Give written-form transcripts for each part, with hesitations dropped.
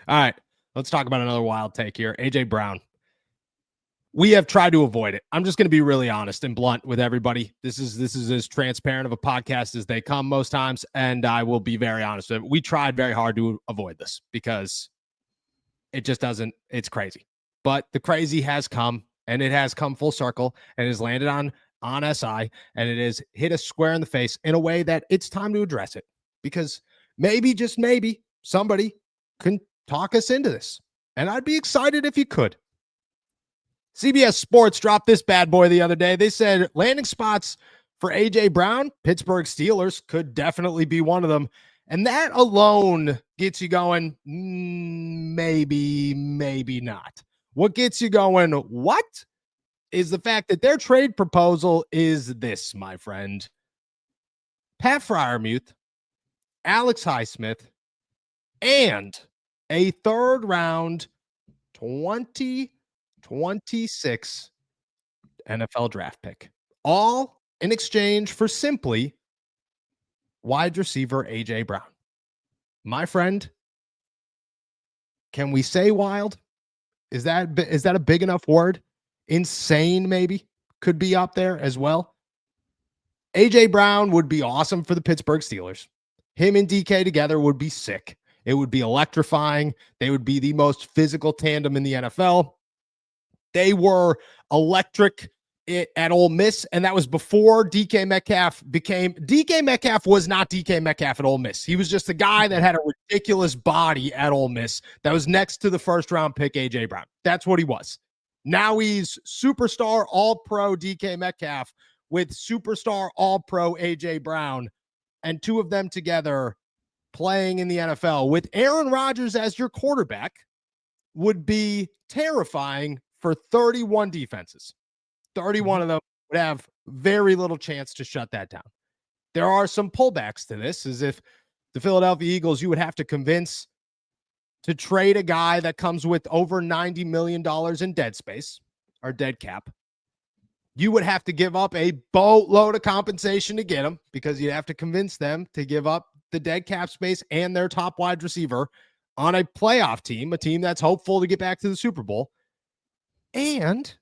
All right, let's talk about another wild take here. AJ Brown. We have tried to avoid it. I'm just going to be really honest and blunt with everybody. This is as transparent of a podcast as they come most times, and I will be very honest with it. We tried very hard to avoid this because it just doesn't. It's crazy, but the crazy has come, and it has come full circle, and has landed on SI, and it has hit us square in the face in a way that it's time to address it because maybe, just maybe, somebody can talk us into this, and I'd be excited if you could. CBS Sports dropped this bad boy the other day. They said landing spots for A.J. Brown, Pittsburgh Steelers, could definitely be one of them. And that alone gets you going, maybe not. What gets you going, what? Is the fact that their trade proposal is this, my friend. Pat Freiermuth, Alex Highsmith, and a third round 2026 NFL draft pick, all in exchange for simply wide receiver A.J. Brown. My friend, can we say wild? Is that a big enough word? Insane, maybe, could be up there as well. A.J. Brown would be awesome for the Pittsburgh Steelers. Him and DK together would be sick. It would be electrifying. They would be the most physical tandem in the NFL. They were electric at Ole Miss, and that was before DK Metcalf was not DK Metcalf at Ole Miss. He was just a guy that had a ridiculous body at Ole Miss that was next to the first-round pick, A.J. Brown. That's what he was. Now he's superstar all-pro DK Metcalf with superstar all-pro A.J. Brown, and two of them together playing in the NFL with Aaron Rodgers as your quarterback would be terrifying for 31 defenses. 31 of them would have very little chance to shut that down. There are some pullbacks to this, as if the Philadelphia Eagles, you would have to convince to trade a guy that comes with over $90 million in dead space or dead cap. You would have to give up a boatload of compensation to get him because you'd have to convince them to give up the dead cap space and their top wide receiver on a playoff team, a team that's hopeful to get back to the Super Bowl. And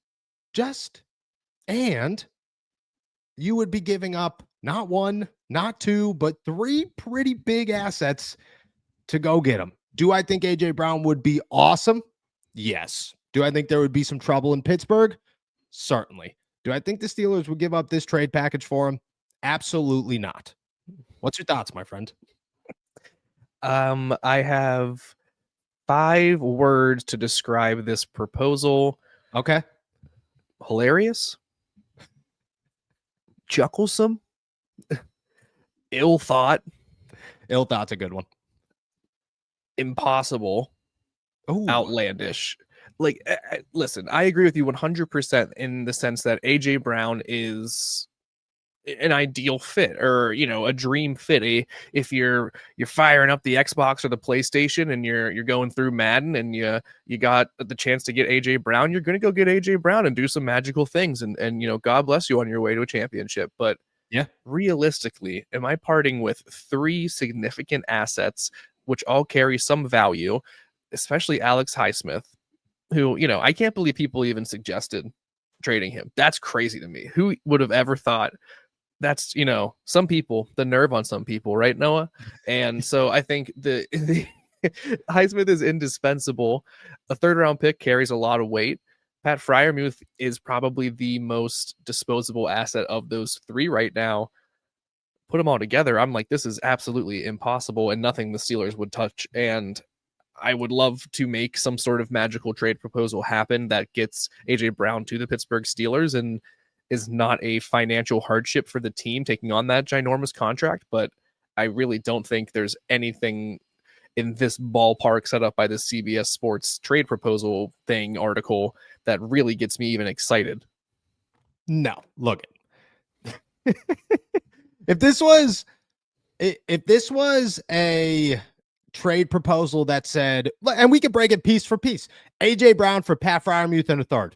you would be giving up not one, not two, but three pretty big assets to go get them. Do I think A.J. Brown would be awesome? Yes. Do I think there would be some trouble in Pittsburgh? Certainly. Do I think the Steelers would give up this trade package for him? Absolutely not. What's your thoughts, my friend? I have 5 words to describe this proposal. Okay. Hilarious, chucklesome, ill thought. Ill thought's a good one. Impossible. Ooh. Outlandish. Like, listen, I agree with you 100% in the sense that A.J. Brown is an ideal fit, or a dream fit. If you're firing up the Xbox or the PlayStation and you're going through Madden and you got the chance to get A.J. Brown, you're gonna go get A.J. Brown and do some magical things, and God bless you on your way to a championship. But yeah, realistically, am I parting with 3 significant assets which all carry some value, especially Alex Highsmith, who I can't believe people even suggested trading him. That's crazy to me. Who would have ever thought? That's some people, the nerve on some people, right, Noah? And so I think the Highsmith is indispensable. A third round pick carries a lot of weight. Pat Freiermuth is probably the most disposable asset of those 3 right now. Put them all together, I'm like, this is absolutely impossible and nothing the Steelers would touch. And I would love to make some sort of magical trade proposal happen that gets A.J. Brown to the Pittsburgh Steelers and is not a financial hardship for the team taking on that ginormous contract. But I really don't think there's anything in this ballpark set up by the CBS Sports trade proposal article that really gets me even excited. No, look it. If this was a trade proposal that said, and we could break it piece for piece, A.J. Brown for Pat Freiermuth and a third.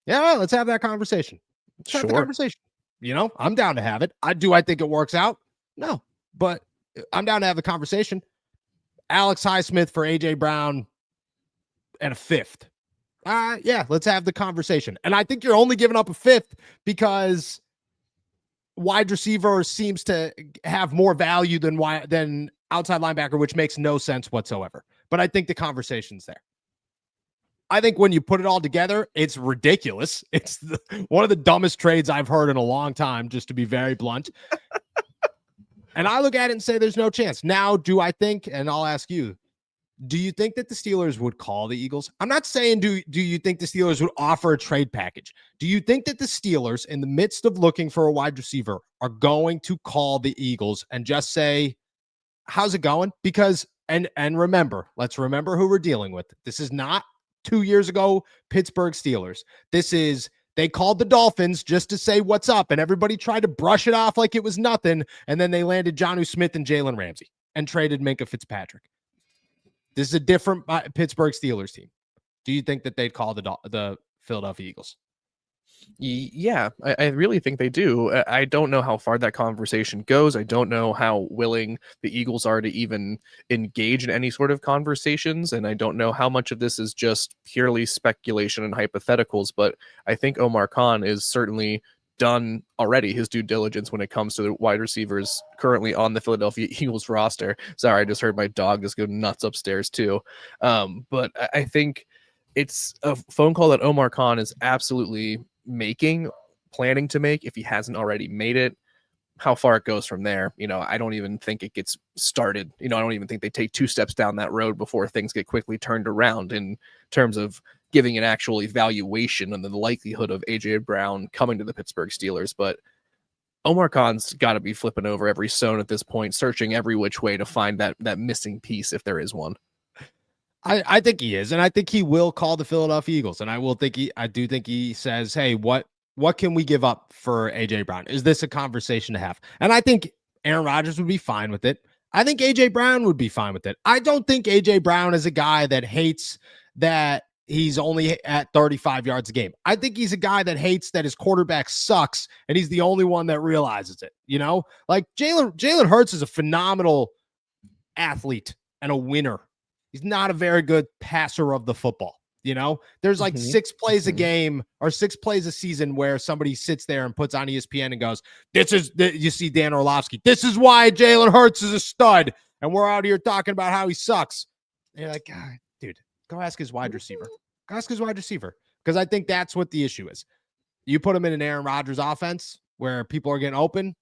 Yeah, let's have that conversation. Sure. Have the conversation. I'm down to have it. I think it works out? No, but I'm down to have the conversation. Alex Highsmith for AJ Brown and a fifth. Yeah, let's have the conversation. And I think you're only giving up a fifth because wide receiver seems to have more value than outside linebacker, which makes no sense whatsoever. But I think the conversation's there. I think when you put it all together, it's ridiculous. It's one of the dumbest trades I've heard in a long time, just to be very blunt. And I look at it and say there's no chance. Now, do I think, and I'll ask you, do you think that the Steelers would call the Eagles? I'm not saying do you think the Steelers would offer a trade package? Do you think that the Steelers, in the midst of looking for a wide receiver, are going to call the Eagles and just say, how's it going? Because, and remember, let's remember who we're dealing with. This is not 2 years ago Pittsburgh Steelers. This is, they called the Dolphins just to say what's up, and everybody tried to brush it off like it was nothing, and then they landed Jonnu Smith and Jalen Ramsey and traded Minkah Fitzpatrick. This is a different Pittsburgh Steelers team. Do you think that they'd call the Philadelphia Eagles? Yeah, I really think they do. I don't know how far that conversation goes. I don't know how willing the Eagles are to even engage in any sort of conversations. And I don't know how much of this is just purely speculation and hypotheticals. But I think Omar Khan is certainly done already his due diligence when it comes to the wide receivers currently on the Philadelphia Eagles roster. Sorry, I just heard my dog just go nuts upstairs too. But I think it's a phone call that Omar Khan is absolutely planning to make, if he hasn't already made it. How far it goes from there, I don't even think it gets started. I don't even think they take 2 steps down that road before things get quickly turned around in terms of giving an actual evaluation on the likelihood of AJ Brown coming to the Pittsburgh Steelers. But Omar Khan's got to be flipping over every stone at this point, searching every which way to find that missing piece, if there is one. I think he is, and I think he will call the Philadelphia Eagles, and I do think he says, hey, what can we give up for AJ Brown? Is this a conversation to have? And I think Aaron Rodgers would be fine with it. I think AJ Brown would be fine with it. I don't think AJ Brown is a guy that hates that he's only at 35 yards a game. I think he's a guy that hates that his quarterback sucks and he's the only one that realizes it. Like Jalen Hurts is a phenomenal athlete and a winner. He's not a very good passer of the football. There's like 6 plays a game or 6 plays a season where somebody sits there and puts on ESPN and goes, you see Dan Orlovsky, this is why Jalen Hurts is a stud. And we're out here talking about how he sucks. And you're like, God, dude, go ask his wide receiver. Go ask his wide receiver. Because I think that's what the issue is. You put him in an Aaron Rodgers offense where people are getting open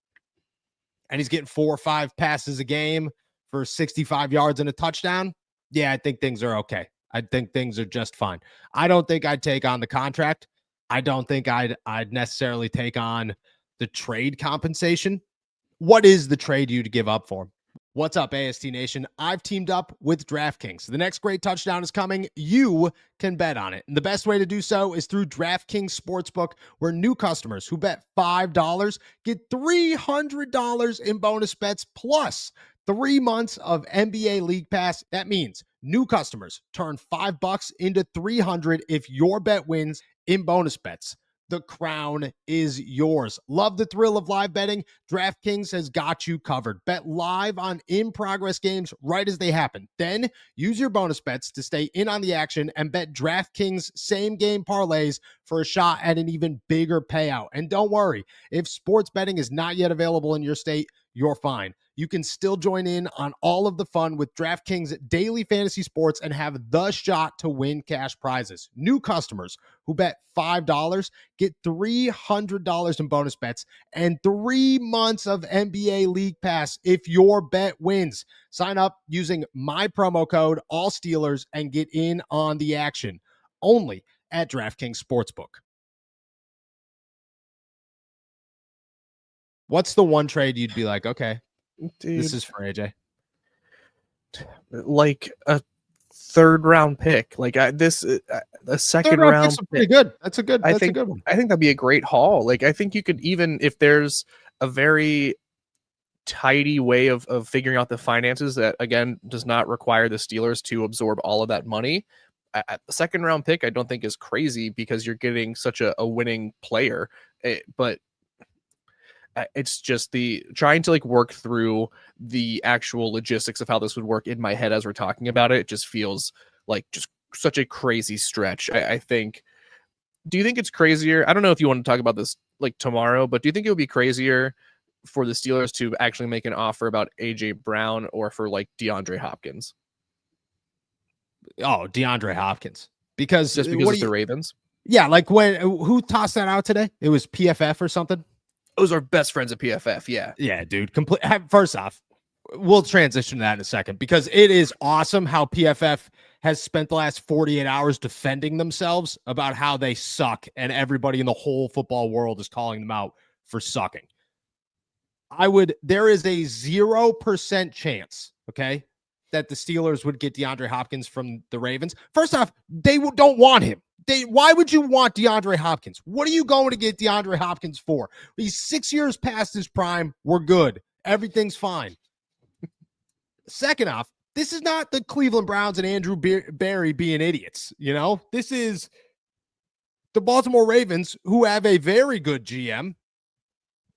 and he's getting 4 or 5 passes a game for 65 yards and a touchdown. Yeah, I think things are okay. I think things are just fine. I don't think I'd take on the contract. I don't think I'd necessarily take on the trade compensation. What is the trade you'd give up for him? What's up, AST Nation? I've teamed up with DraftKings. The next great touchdown is coming. You can bet on it. And the best way to do so is through DraftKings Sportsbook, where new customers who bet $5 get $300 in bonus bets plus 3 months of NBA League Pass. That means new customers turn $5 into $300 if your bet wins in bonus bets. The crown is yours. Love the thrill of live betting? DraftKings has got you covered. Bet live on in-progress games right as they happen. Then use your bonus bets to stay in on the action and bet DraftKings same-game parlays for a shot at an even bigger payout. And don't worry, if sports betting is not yet available in your state, you're fine. You can still join in on all of the fun with DraftKings daily fantasy sports and have the shot to win cash prizes. New customers who bet $5 get $300 in bonus bets and 3 months of NBA League Pass if your bet wins. Sign up using my promo code ALLSTEELERS and get in on the action. Only at DraftKings Sportsbook. What's the one trade you'd be like, okay, dude, this is for AJ? Like a 3rd round pick. Like a 2nd round pick. Pretty good. That's a good one. I think that'd be a great haul. Like, I think you could, even if there's a very tidy way of figuring out the finances that, again, does not require the Steelers to absorb all of that money. A 2nd round pick, I don't think is crazy because you're getting such a winning player. But it's just the trying to like work through the actual logistics of how this would work in my head as we're talking about it. It just feels like just such a crazy stretch. I think. Do you think it's crazier? I don't know if you want to talk about this like tomorrow, but do you think it would be crazier for the Steelers to actually make an offer about AJ Brown or for like DeAndre Hopkins? Oh, DeAndre Hopkins. Because Just because it's the Ravens? Yeah, like who tossed that out today? It was PFF or something. Those are best friends at PFF. Yeah. Yeah, dude. First off, we'll transition to that in a second because it is awesome how PFF has spent the last 48 hours defending themselves about how they suck and everybody in the whole football world is calling them out for sucking. There is a 0% chance, okay, that the Steelers would get DeAndre Hopkins from the Ravens. First off, they don't want him. Why would you want DeAndre Hopkins? What are you going to get DeAndre Hopkins for? He's 6 years past his prime. We're good. Everything's fine. Second off, this is not the Cleveland Browns and Andrew Berry being idiots. You know, this is the Baltimore Ravens, who have a very good GM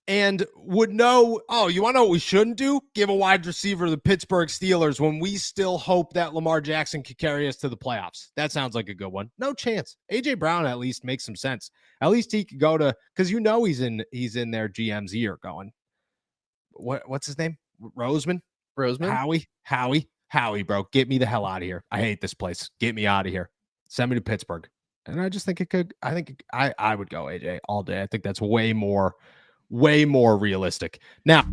and would know, oh, you want to know what we shouldn't do? Give a wide receiver to the Pittsburgh Steelers when we still hope that Lamar Jackson could carry us to the playoffs. That sounds like a good one. No chance. AJ Brown at least makes some sense. At least he could go to, because you know he's in their GM's ear going, what's his name? Roseman? Howie, bro. Get me the hell out of here. I hate this place. Get me out of here. Send me to Pittsburgh. And I just think I would go AJ all day. I think that's way more realistic. Now,